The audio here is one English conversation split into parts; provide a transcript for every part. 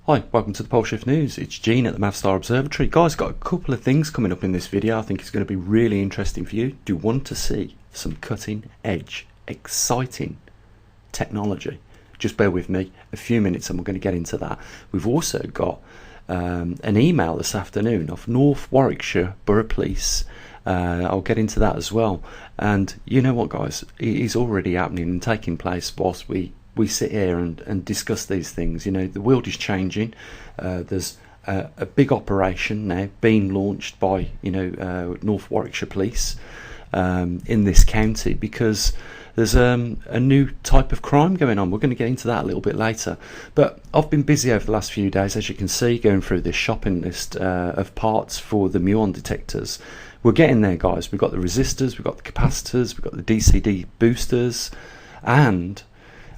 Hi, welcome to the Pole Shift News. It's Gene at the Mavstar Observatory. Guys, got a couple of things coming up in this video I think it's going to be really interesting for you. Do you want to see some cutting edge, exciting technology? Just bear with me a few minutes and we're going to get into that. We've also got an email this afternoon of North Warwickshire Borough Police. I'll get into that as well. And you know what, guys, it is already happening and taking place whilst we sit here and discuss these things. You know, the world is changing. There's a big operation now being launched by North Warwickshire Police in this county because there's a new type of crime going on. We're going to get into that a little bit later, but I've been busy over the last few days, as you can see, going through this shopping list of parts for the Muon detectors. We're getting there, guys. We've got the resistors, we've got the capacitors, we've got the DCD boosters, and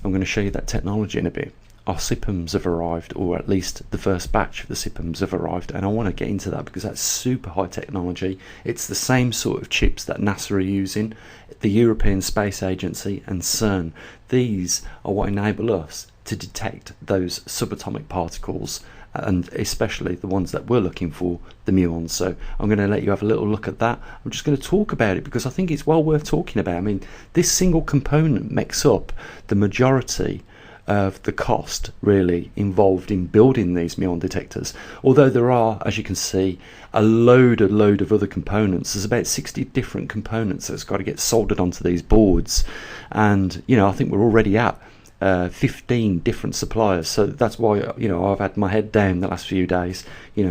I'm going to show you that technology in a bit. Our SIPMs have arrived, or at least the first batch of the SIPMs have arrived, and I want to get into that because that's super high technology. It's the same sort of chips that NASA are using, the European Space Agency and CERN. These are what enable us to detect those subatomic particles, and especially the ones that we're looking for, the muons. So I'm going to let you have a little look at that. I'm just going to talk about it because I think it's well worth talking about. I mean, this single component makes up the majority of the cost really involved in building these muon detectors, although there are, as you can see, a load of other components. There's about 60 different components that's got to get soldered onto these boards, and I think we're already at 15 different suppliers. So that's why I've had my head down the last few days,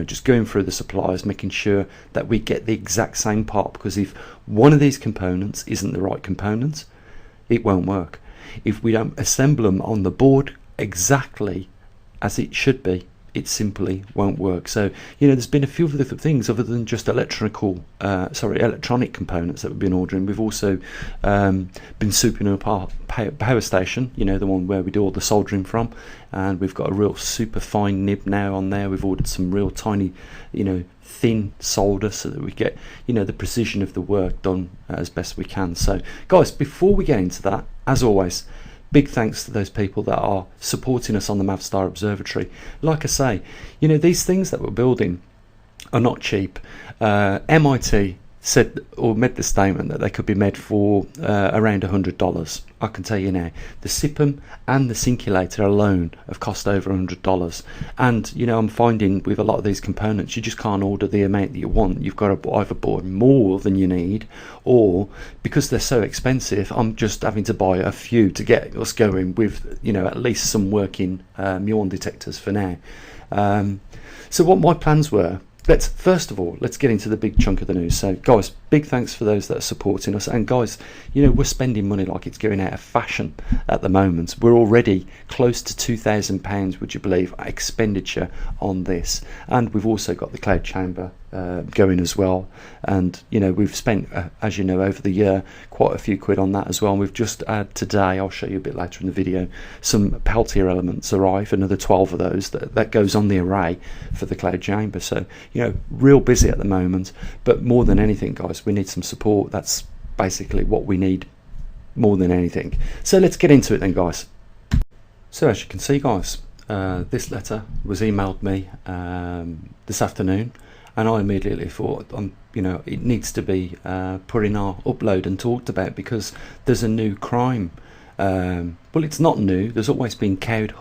just going through the suppliers, making sure that we get the exact same part, because if one of these components isn't the right component, it won't work. If we don't assemble them on the board exactly as it should be, it simply won't work. So there's been a few other things other than just electronic components that we've been ordering. We've also been souping up our power station, the one where we do all the soldering from, and we've got a real super fine nib now on there. We've ordered some real tiny thin solder so that we get the precision of the work done as best we can. So guys, before we get into that, as always, big thanks to those people that are supporting us on the Mavstar Observatory. Like I say, these things that we're building are not cheap. MIT said or made the statement that they could be made for around $100. I can tell you now, the SIPM and the Synculator alone have cost over $100. And I'm finding with a lot of these components, you just can't order the amount that you want. You've got to either buy more than you need, or because they're so expensive, I'm just having to buy a few to get us going with at least some working muon detectors for now. So what my plans were, first of all, let's get into the big chunk of the news. So guys, big thanks for those that are supporting us. And guys, we're spending money like it's going out of fashion at the moment. We're already close to £2,000, would you believe, expenditure on this. And we've also got the cloud chamber going as well. And we've spent, as you know, over the year, quite a few quid on that as well. And we've just had today, I'll show you a bit later in the video, some Peltier elements arrive, another 12 of those that goes on the array for the cloud chamber. So real busy at the moment, but more than anything, guys, we need some support. That's basically what we need more than anything. So let's get into it then, guys. So as you can see, guys, this letter was emailed me this afternoon, and I immediately thought, it needs to be put in our upload and talked about, because there's a new crime. Well, it's not new. There's always been cattle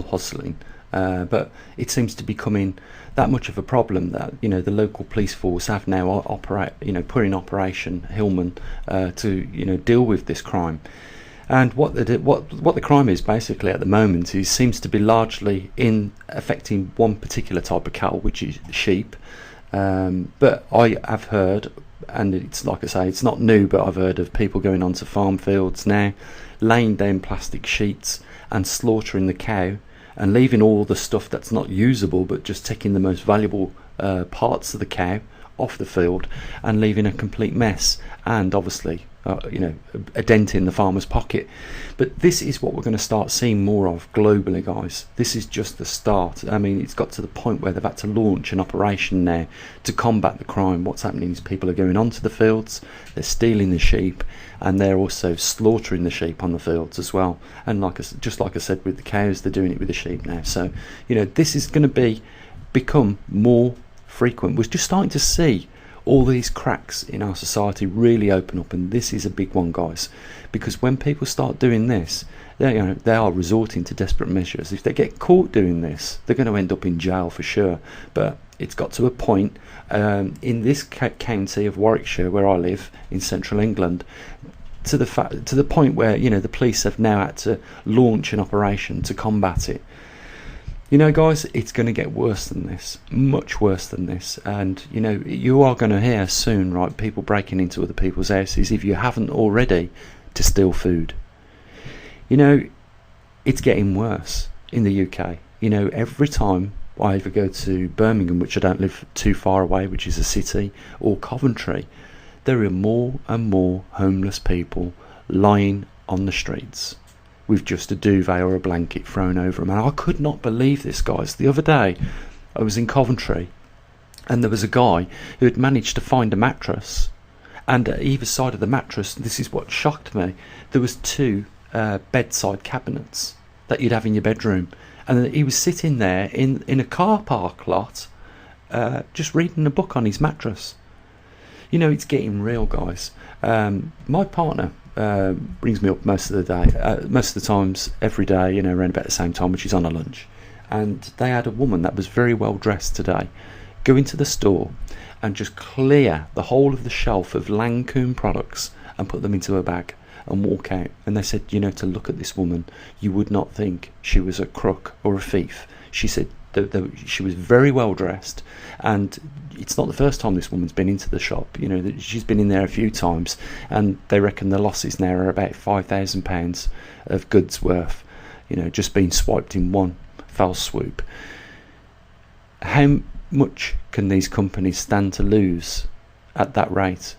hustling, but it seems to be becoming that much of a problem that the local police force have now put in Operation Hillman to deal with this crime. And what the crime is basically at the moment seems to be largely affecting one particular type of cattle, which is sheep. But I have heard, and it's like I say, it's not new, but I've heard of people going onto farm fields now, laying down plastic sheets and slaughtering the cow, and leaving all the stuff that's not usable, but just taking the most valuable parts of the cow off the field and leaving a complete mess. And obviously you know, a dent in the farmer's pocket. But this is what we're going to start seeing more of globally, guys. This is just the start. I mean, it's got to the point where they've had to launch an operation now to combat the crime. What's happening is people are going onto the fields, they're stealing the sheep, and they're also slaughtering the sheep on the fields as well. And just like I said with the cows, they're doing it with the sheep now. So, you know, this is going to become more frequent. We're just starting to see all these cracks in our society really open up, and this is a big one, guys, because when people start doing this, they are resorting to desperate measures. If they get caught doing this, they're going to end up in jail for sure. But it's got to a point in this county of Warwickshire, where I live in central England, to the point where, you know, the police have now had to launch an operation to combat it. You know, guys, it's going to get worse than this, much worse than this. And, you know, you are going to hear soon, right, people breaking into other people's houses, if you haven't already, to steal food. You know, it's getting worse in the UK. You know, every time I either go to Birmingham, which I don't live too far away, which is a city, or Coventry, there are more and more homeless people lying on the streets with just a duvet or a blanket thrown over them. And I could not believe this, guys. The other day I was in Coventry, and there was a guy who had managed to find a mattress, and at either side of the mattress, this is what shocked me, there was two bedside cabinets that you'd have in your bedroom, and he was sitting there in a car park lot, just reading a book on his mattress. You know, it's getting real, guys. My partner brings me up most of the day, most of the times, every day, you know, around about the same time when she's on her lunch. And they had a woman that was very well dressed today go into the store and just clear the whole of the shelf of Lancôme products and put them into her bag and walk out. And they said, you know, to look at this woman, you would not think she was a crook or a thief. She said she was very well dressed, and it's not the first time this woman's been into the shop. You know, she's been in there a few times, and they reckon the losses now are about £5,000 of goods worth, you know, just being swiped in one fell swoop. How much can these companies stand to lose at that rate?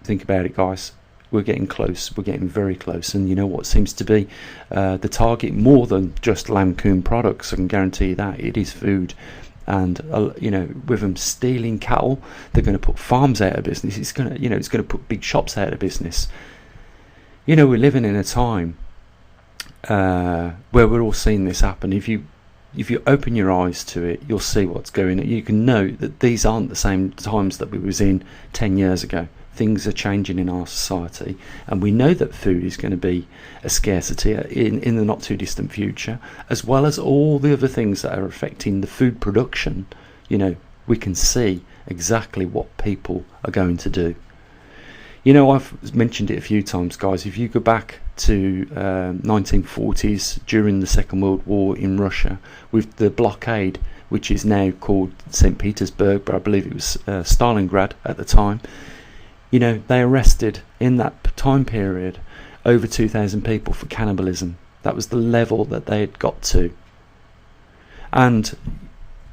Think about it, guys. We're getting close. We're getting very close. And you know what seems to be the target more than just Lancôme products? I can guarantee you that. It is food. And you know, with them stealing cattle, they're going to put farms out of business. It's going to, you know, it's going to put big shops out of business. You know, we're living in a time where we're all seeing this happen. If you open your eyes to it, you'll see what's going on. You can know that these aren't the same times that we was in 10 years ago. Things are changing in our society, and we know that food is going to be a scarcity in the not too distant future, as well as all the other things that are affecting the food production. You know, we can see exactly what people are going to do. You know, I've mentioned it a few times, guys. If you go back to 1940s, during the Second World War in Russia, with the blockade, which is now called St. Petersburg, but I believe it was Stalingrad at the time. You know, they arrested in that time period over 2,000 people for cannibalism. That was the level that they had got to. And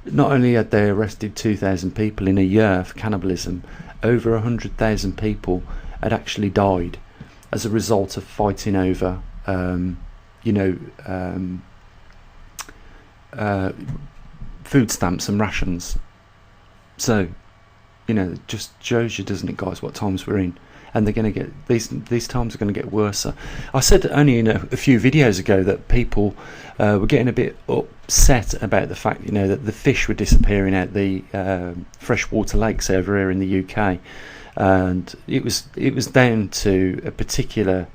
not only had they arrested 2,000 people in a year for cannibalism, over 100,000 people had actually died as a result of fighting over, food stamps and rations. So, you know, it just shows you, doesn't it, guys, what times we're in. And they're going to get, these times are going to get worse. I said only in a few videos ago that people were getting a bit upset about the fact, you know, that the fish were disappearing out the freshwater lakes over here in the UK, and it was down to a particular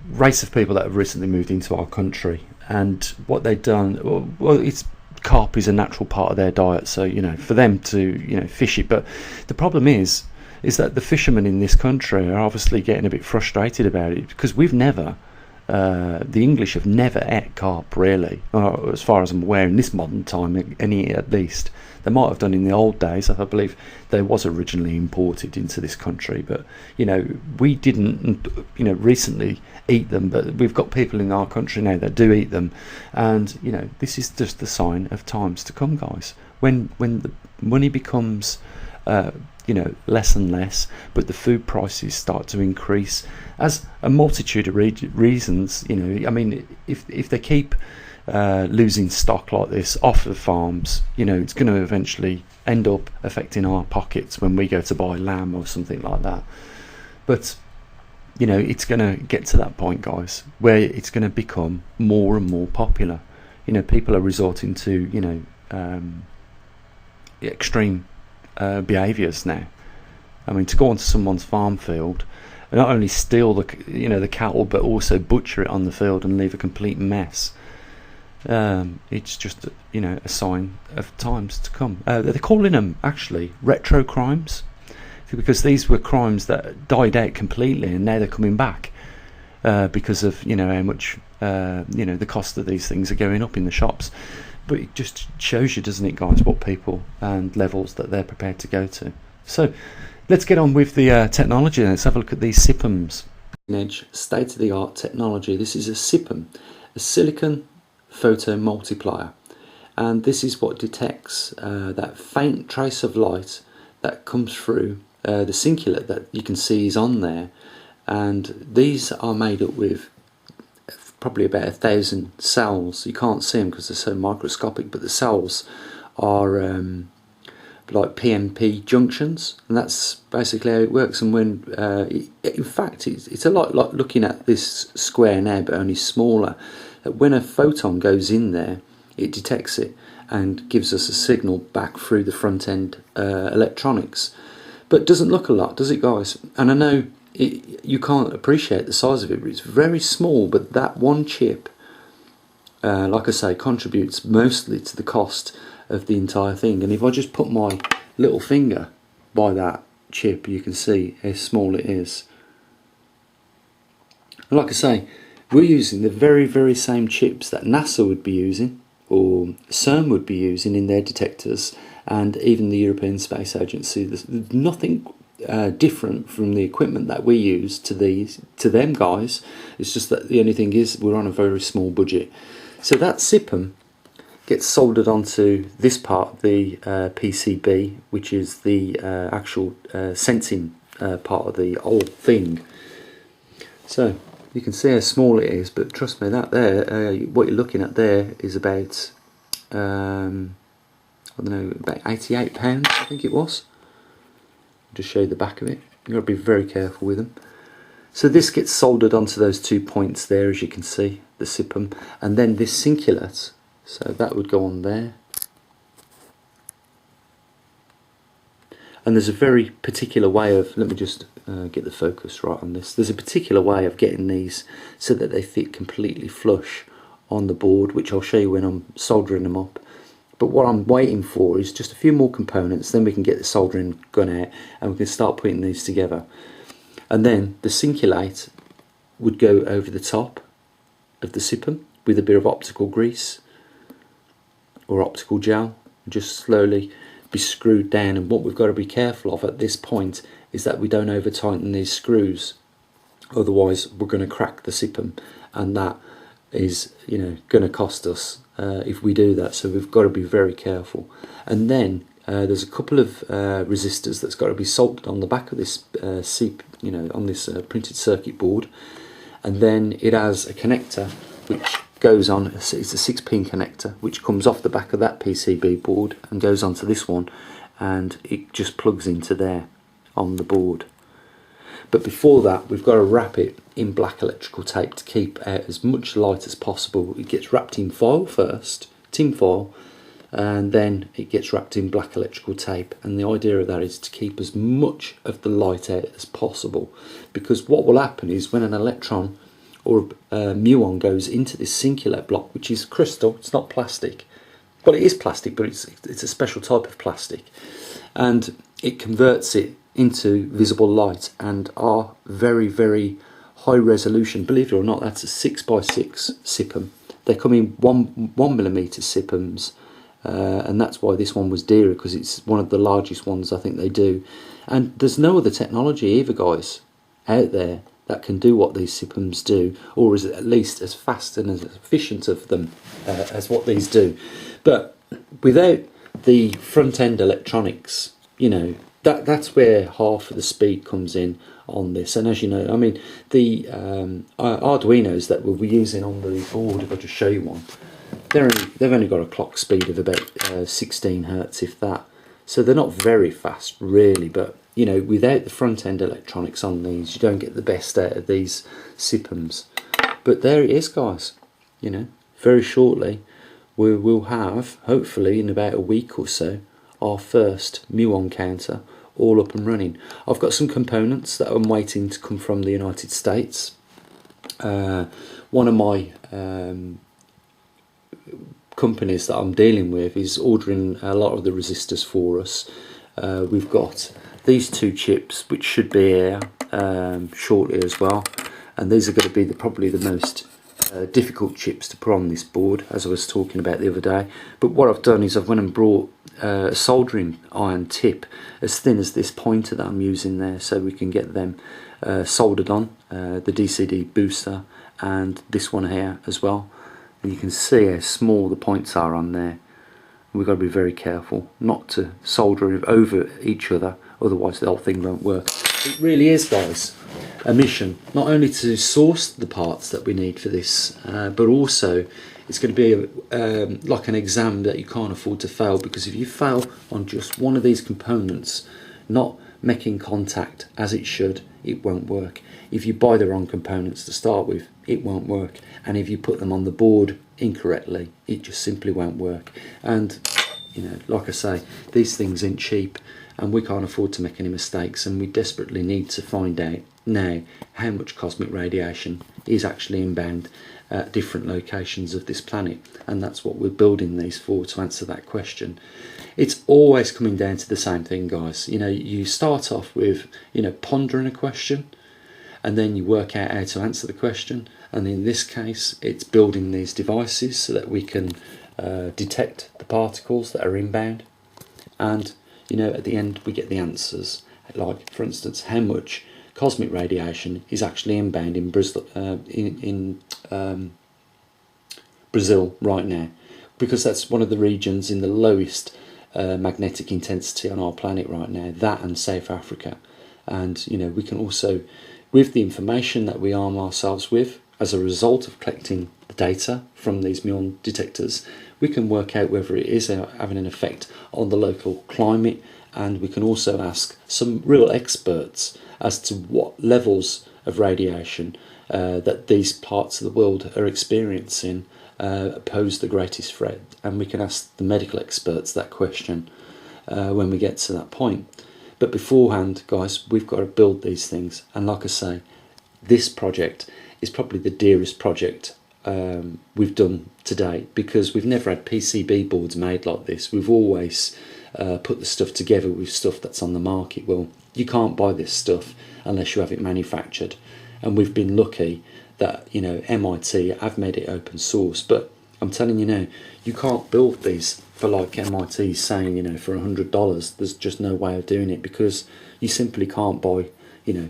race of people that have recently moved into our country. And what they've done, well, it's carp is a natural part of their diet, so, you know, for them to, you know, fish it. But the problem is that the fishermen in this country are obviously getting a bit frustrated about it, because we've never, the English have never ate carp, really, as far as I'm aware, in this modern time, any at least. They might have done in the old days. I believe they was originally imported into this country, but, you know, we didn't, you know, recently eat them, but we've got people in our country now that do eat them. And, you know, this is just the sign of times to come, guys. when the money becomes you know, less and less, but the food prices start to increase as a multitude of reasons. You know, I mean, if they keep losing stock like this off the farms, you know, it's going to eventually end up affecting our pockets when we go to buy lamb or something like that. But you know, it's going to get to that point, guys, where it's going to become more and more popular. You know, people are resorting to, you know, extreme behaviours now. I mean, to go onto someone's farm field and not only steal the, you know, the cattle, but also butcher it on the field and leave a complete mess. It's just, you know, a sign of times to come. They're calling them actually retro crimes, because these were crimes that died out completely and now they're coming back because of, you know, how much you know, the cost of these things are going up in the shops. But it just shows you, doesn't it, guys, what people and levels that they're prepared to go to. So let's get on with the technology. Let's have a look at these SIPMs. Edge state-of-the-art technology. This is a SIPM, a silicon photo multiplier, and this is what detects that faint trace of light that comes through the singulate that you can see is on there. And these are made up with probably about 1,000 cells. You can't see them because they're so microscopic, but the cells are like PNP junctions, and that's basically how it works. And when in fact it's a lot like looking at this square now, but only smaller. When a photon goes in there, it detects it and gives us a signal back through the front end electronics. But it doesn't look a lot, does it, guys? And I know you can't appreciate the size of it. It's very small, but that one chip, like I say, contributes mostly to the cost of the entire thing. And if I just put my little finger by that chip, you can see how small it is. And like I say, we're using the very, very same chips that NASA would be using, or CERN would be using in their detectors, and even the European Space Agency. There's nothing different from the equipment that we use to them guys. It's just that the only thing is we're on a very small budget. So that SIPM gets soldered onto this part of the PCB, which is the actual sensing part of the whole thing. So you can see how small it is, but trust me, that there, what you're looking at there is about I don't know, about £88 I think it was. Just show you the back of it. You've got to be very careful with them. So this gets soldered onto those 2 points there, as you can see, the SIPM, and then this singulate, so that would go on there. And there's a very particular way of, let me just get the focus right on this. There's a particular way of getting these so that they fit completely flush on the board, which I'll show you when I'm soldering them up. But what I'm waiting for is just a few more components, then we can get the soldering gun out and we can start putting these together. And then the singulate would go over the top of the SIPM with a bit of optical grease or optical gel, and just slowly be screwed down. And what we've got to be careful of at this point is that we don't over tighten these screws, otherwise we're going to crack the SIPM, and that is, you know, going to cost us if we do that. So we've got to be very careful. And then there's a couple of resistors that's got to be soldered on the back of this you know, on this printed circuit board, and then it has a connector which goes on. It's a 6-pin connector which comes off the back of that PCB board and goes onto this one, and it just plugs into there on the board. But before that, we've got to wrap it in black electrical tape to keep out as much light as possible. It gets wrapped in foil first, tin foil, and then it gets wrapped in black electrical tape. And the idea of that is to keep as much of the light out as possible, because what will happen is when an electron or a muon goes into this singulate block, which is crystal, it's not plastic. Well, it is plastic, but it's a special type of plastic, and it converts it into visible light. And our very, very high resolution, believe it or not, that's a 6x6 SIPM. They come in 1mm SIPMs, and that's why this one was dearer, because it's one of the largest ones I think they do. And there's no other technology either, guys, out there that can do what these SIPMs do, or is at least as fast and as efficient of them as what these do. But without the front end electronics, you know, that's where half of the speed comes in on this. And as you know, I mean, the Arduinos that we'll be using on the board, if I just show you one, they've only got a clock speed of about 16 hertz, if that. So they're not very fast, really. But you know, without the front end electronics on these, you don't get the best out of these SIPMs. But there it is, guys. You know, very shortly we will have, hopefully in about a week or so, our first Muon counter all up and running. I've got some components that I'm waiting to come from the United States. One of my companies that I'm dealing with is ordering a lot of the resistors for us. We've got these two chips which should be here shortly as well, and these are going to be probably the most difficult chips to put on this board, as I was talking about the other day. But what I've done is I've went and brought a soldering iron tip as thin as this pointer that I'm using there, so we can get them soldered on, the DCD booster and this one here as well. And you can see how small the points are on there. We've got to be very careful not to solder it over each other, otherwise the whole thing won't work. It really is, guys, a mission not only to source the parts that we need for this, but also it's going to be like an exam that you can't afford to fail, because if you fail on just one of these components not making contact as it should, it won't work. If you buy the wrong components to start with, it won't work, and if you put them on the board incorrectly, it just simply won't work. And you know, like I say, these things ain't cheap, and we can't afford to make any mistakes, and we desperately need to find out now how much cosmic radiation is actually inbound at different locations of this planet, and that's what we're building these for, to answer that question. It's always coming down to the same thing, guys. You know, you start off with, you know, pondering a question, and then you work out how to answer the question, and in this case it's building these devices so that we can detect the particles that are inbound, and you know, at the end we get the answers, like for instance how much cosmic radiation is actually inbound in Brazil right now, because that's one of the regions in the lowest magnetic intensity on our planet right now, that and South Africa. And you know, we can also, with the information that we arm ourselves with as a result of collecting the data from these Muon detectors, we can work out whether it is having an effect on the local climate, and we can also ask some real experts as to what levels of radiation that these parts of the world are experiencing pose the greatest threat, and we can ask the medical experts that question when we get to that point. But beforehand, guys, we've got to build these things, and like I say, this project is probably the dearest project we've done to date, because we've never had PCB boards made like this. We've always put the stuff together with stuff that's on the market. Well, you can't buy this stuff unless you have it manufactured, and we've been lucky that, you know, MIT have made it open source. But I'm telling you now, you can't build these for, like MIT saying, you know, for $100. There's just no way of doing it, because you simply can't buy, you know,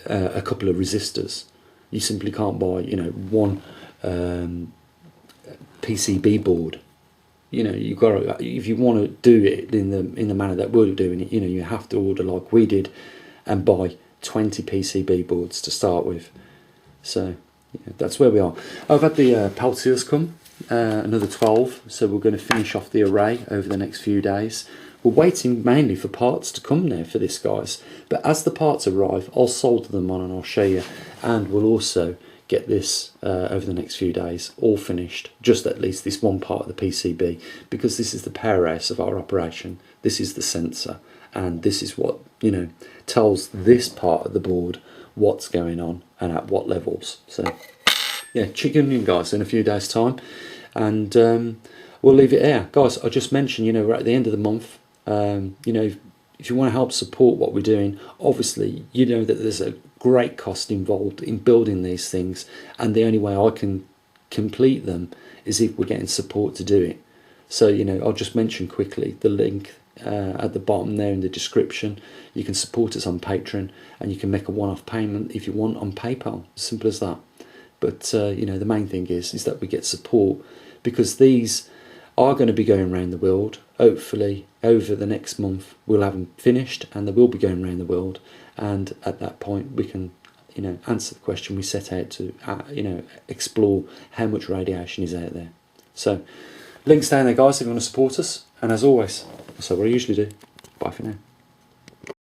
a couple of resistors. You simply can't buy, you know, one PCB board. You know, you've got to, if you want to do it in the manner that we're doing it, you know, you have to order like we did and buy 20 PCB boards to start with. So yeah, that's where we are. I've had the Peltiers come, another 12, so we're going to finish off the array over the next few days. We're waiting mainly for parts to come now for this, guys, but as the parts arrive, I'll solder them on and I'll show you, and we'll also get this over the next few days all finished, just at least this one part of the PCB, because this is the powerhouse of our operation. This is the sensor, and this is what, you know, tells this part of the board what's going on and at what levels. So yeah, chicken in, guys, in a few days time, and we'll leave it here, guys. I just mentioned, you know, we're at the end of the month. You know, if you want to help support what we're doing, obviously you know that there's a great cost involved in building these things, and the only way I can complete them is if we're getting support to do it. So, you know, I'll just mention quickly the link at the bottom there in the description. You can support us on Patreon, and you can make a one-off payment if you want on PayPal. Simple as that. But you know, the main thing is that we get support, because these are going to be going around the world. Hopefully over the next month we'll have them finished and they will be going around the world, and at that point we can answer the question we set out to explore how much radiation is out there. So links down there guys if you want to support us, and as always, so what I usually do, bye for now.